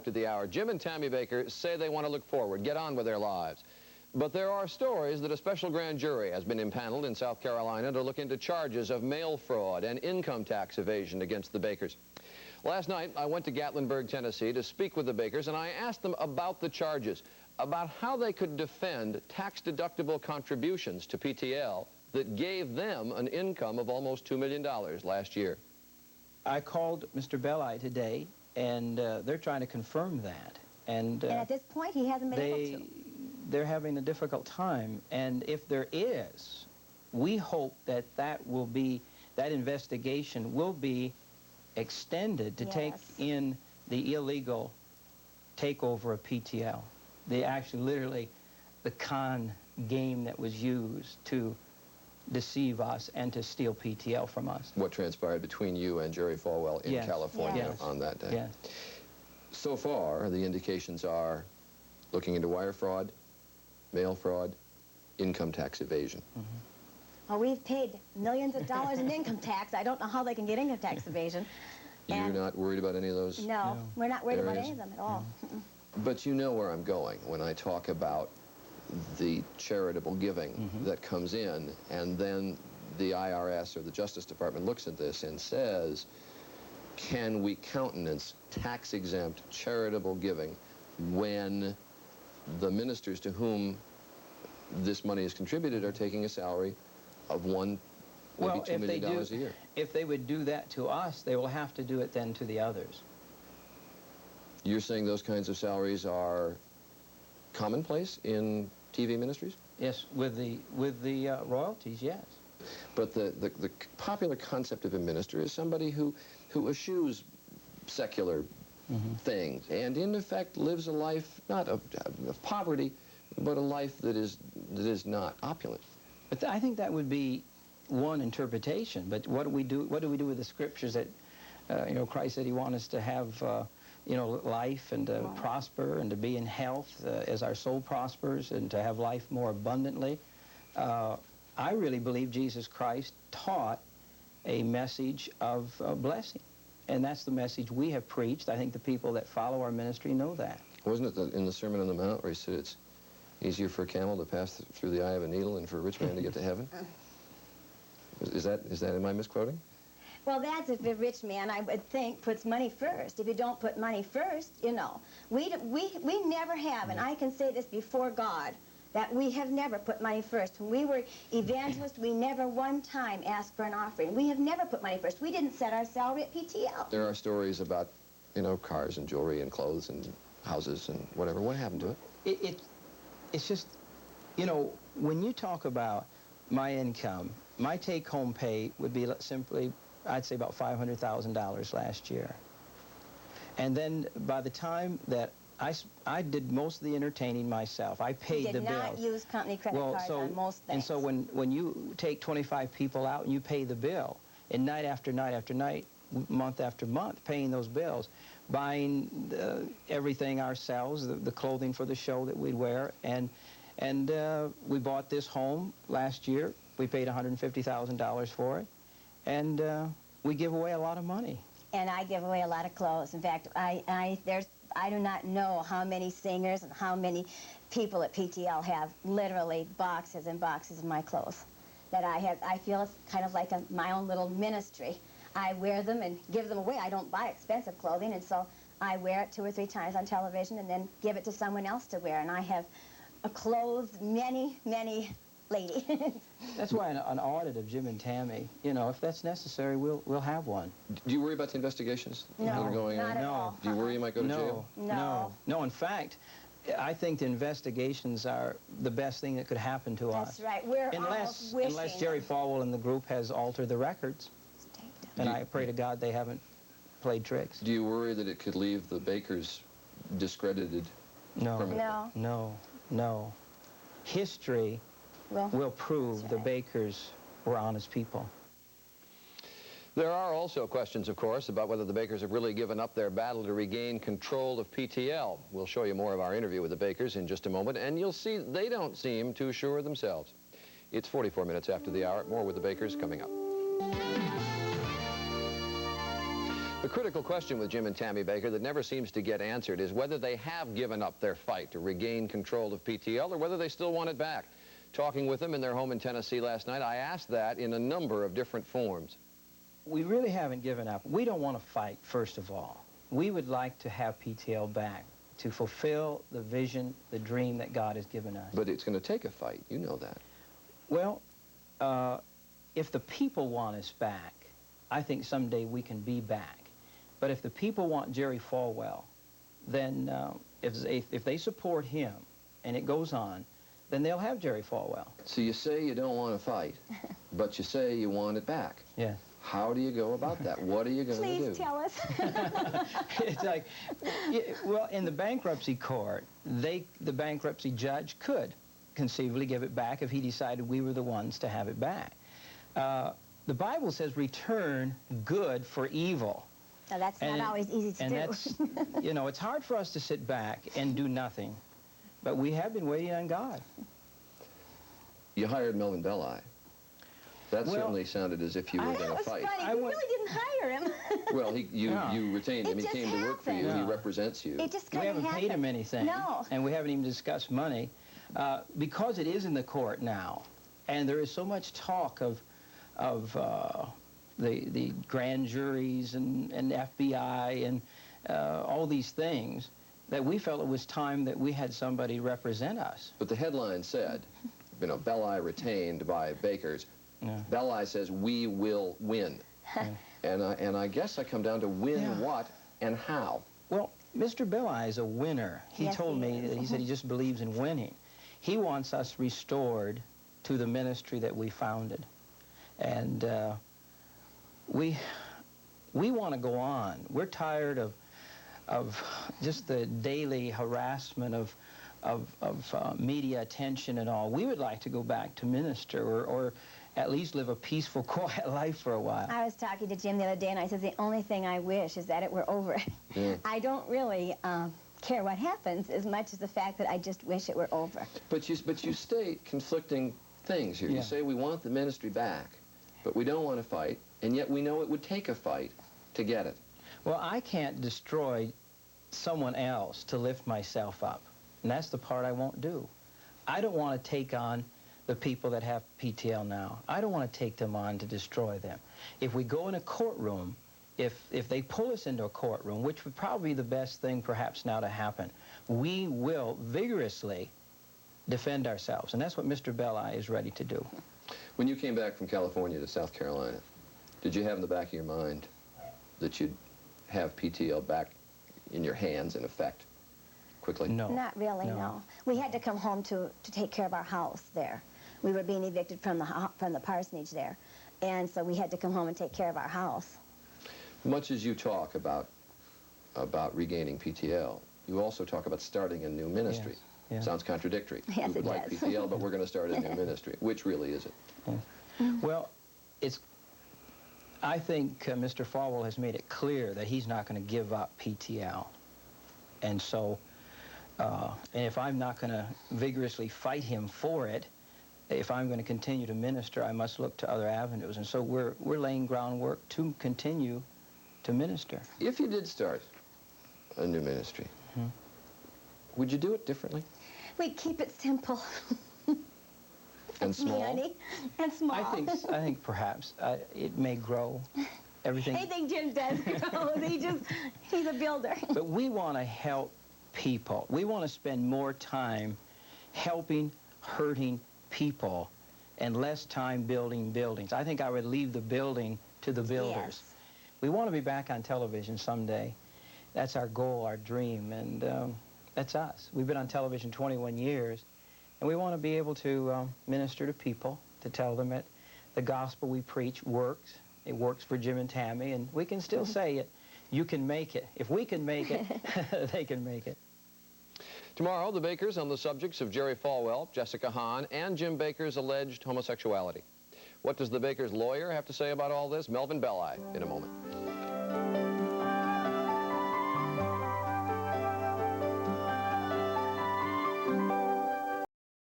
after the hour. Jim and Tammy Bakker say they want to look forward, get on with their lives. But there are stories that a special grand jury has been impaneled in South Carolina to look into charges of mail fraud and income tax evasion against the Bakkers. Last night, I went to Gatlinburg, Tennessee to speak with the Bakkers, and I asked them about the charges, about how they could defend tax-deductible contributions to PTL that gave them an income of almost $2 million last year. I called Mr. Belli today, and they're trying to confirm that. And at this point, he hasn't been able to. They're having a difficult time, and if there is, we hope that that investigation will be extended to take in the illegal takeover of PTL. Literally, the con game that was used to deceive us and to steal PTL from us. What transpired between you and Jerry Falwell in California on that day. Yes. So far, the indications are looking into wire fraud, mail fraud, income tax evasion. Well, we've paid millions of dollars in income tax. I don't know how they can get income tax evasion. You're not worried about any of those? No, we're not worried about any of them at all. But you know where I'm going when I talk about the charitable giving that comes in, and then the IRS or the Justice Department looks at this and says, can we countenance tax-exempt charitable giving when the ministers to whom this money is contributed are taking a salary of maybe $2 million a year? If they would do that to us, they will have to do it then to the others. You're saying those kinds of salaries are commonplace in TV ministries? Yes, with the royalties, yes. But the popular concept of a minister is somebody who eschews secular things and in effect lives a life not of poverty, but a life that is not opulent. But I think that would be one interpretation. But what do we do with the scriptures that Christ said he wants us to have life and to prosper and to be in health as our soul prospers and to have life more abundantly? I really believe Jesus Christ taught a message of blessing. And that's the message we have preached. I think the people that follow our ministry know that. Wasn't it in the Sermon on the Mount where he said it's easier for a camel to pass through the eye of a needle than for a rich man to get to heaven? Am I misquoting? Well, that's if a rich man, I would think, puts money first. If you don't put money first, we never have, and I can say this before God, that we have never put money first. When we were evangelists, we never one time asked for an offering. We have never put money first. We didn't set our salary at PTL. There are stories about, cars and jewelry and clothes and houses and whatever. What happened to it? It's just, when you talk about my income, my take-home pay would be simply, I'd say about $500,000 last year. And then by the time that I did most of the entertaining myself. I paid the bills. You did not use company credit cards on most things. And so when you take 25 people out and you pay the bill, and night after night after night, month after month, paying those bills, buying everything ourselves, the clothing for the show that we'd wear, and we bought this home last year. We paid $150,000 for it, and we give away a lot of money. And I give away a lot of clothes. In fact, I do not know how many singers and how many people at PTL have literally boxes and boxes of my clothes that I have. I feel it's kind of like my own little ministry. I wear them and give them away. I don't buy expensive clothing, and so I wear it 2 or 3 times on television and then give it to someone else to wear. And I have clothed many, many ladies. That's why an audit of Jim and Tammy, if that's necessary, we'll have one. Do you worry about the investigations that are going on? Not at all. Do you worry you might go to jail? No. In fact, I think the investigations are the best thing that could happen to us. That's right. We're almost wishing. Unless Jerry Falwell and the group has altered the records. And I pray to God they haven't played tricks. Do you worry that it could leave the Bakkers discredited permanently? No. History will prove the Bakkers were honest people. There are also questions, of course, about whether the Bakkers have really given up their battle to regain control of PTL. We'll show you more of our interview with the Bakkers in just a moment, and you'll see they don't seem too sure of themselves. It's 44 minutes after the hour. More with the Bakkers coming up. The critical question with Jim and Tammy Bakker that never seems to get answered is whether they have given up their fight to regain control of PTL or whether they still want it back. Talking with them in their home in Tennessee last night, I asked that in a number of different forms. We really haven't given up. We don't want to fight, first of all. We would like to have PTL back to fulfill the vision, the dream that God has given us. But it's going to take a fight. You know that. Well, if the people want us back, I think someday we can be back. But if the people want Jerry Falwell, then if they support him and it goes on, then they'll have Jerry Falwell. So you say you don't want to fight, but you say you want it back. Yeah. How do you go about that? What are you going to do? Please tell us. It's like, well, in the bankruptcy court, the bankruptcy judge could conceivably give it back if he decided we were the ones to have it back. The Bible says return good for evil. So that's not always easy to do. That's, you know, it's hard for us to sit back and do nothing, but we have been waiting on God. You hired Melvin Belli. That certainly sounded as if you were going to fight. Funny. You really didn't hire him. Well, you retained him. He came to work for you. happened. He represents you. It just We kind of haven't paid him anything. No. And we haven't even discussed money. Because it is in the court now, and there is so much talk of the grand juries and FBI and all these things, that we felt it was time that we had somebody represent us. But the headline said, you know, Belli retained by Bakkers. Yeah. Belli says, we will win. And I guess I come down to win what and how. Well, Mr. Belli is a winner. He told me that he said he just believes in winning. He wants us restored to the ministry that we founded. And we want to go on. We're tired of just the daily harassment of media attention and all. We would like to go back to minister or at least live a peaceful, quiet life for a while. I was talking to Jim the other day, and I said, the only thing I wish is that it were over. Yeah. I don't really care what happens as much as the fact that I just wish it were over. But you state conflicting things here. Yeah. You say we want the ministry back, but we don't want to fight, and yet we know it would take a fight to get it. Well, I can't destroy someone else to lift myself up, and that's the part I won't do. I don't want to take on the people that have PTL now. I don't want to take them on to destroy them. If we go in a courtroom, if they pull us into a courtroom, which would probably be the best thing perhaps now to happen, we will vigorously defend ourselves, and that's what Mr. Belli is ready to do. When you came back from California to South Carolina, did you have in the back of your mind that you'd have PTL back in your hands, in effect, quickly? No. Not really, no. We had to come home to take care of our house there. We were being evicted from the parsonage there, and so we had to come home and take care of our house. Much as you talk about regaining PTL, you also talk about starting a new ministry. Yes. Yeah. Sounds contradictory. Yes, we would like PTL, but we're going to start a new ministry. Which really is it? Yeah. Well, I think Mr. Falwell has made it clear that he's not going to give up PTL. And so, and if I'm not going to vigorously fight him for it, if I'm going to continue to minister, I must look to other avenues. And so we're laying groundwork to continue to minister. If you did start a new ministry, would you do it differently? We'd keep it simple. And small? And small. I think perhaps it may grow. Everything. I think Jim does grow. He's a builder. But we want to help people. We want to spend more time helping, hurting people and less time building buildings. I think I would leave the building to the builders. Yes. We want to be back on television someday. That's our goal, our dream, and that's us. We've been on television 21 years, and we want to be able to minister to people, to tell them that the gospel we preach works. It works for Jim and Tammy, and we can still say it. You can make it. If we can make it, they can make it. Tomorrow, the Bakkers on the subjects of Jerry Falwell, Jessica Hahn, and Jim Bakker's alleged homosexuality. What does the Bakkers' lawyer have to say about all this? Melvin Belli in a moment.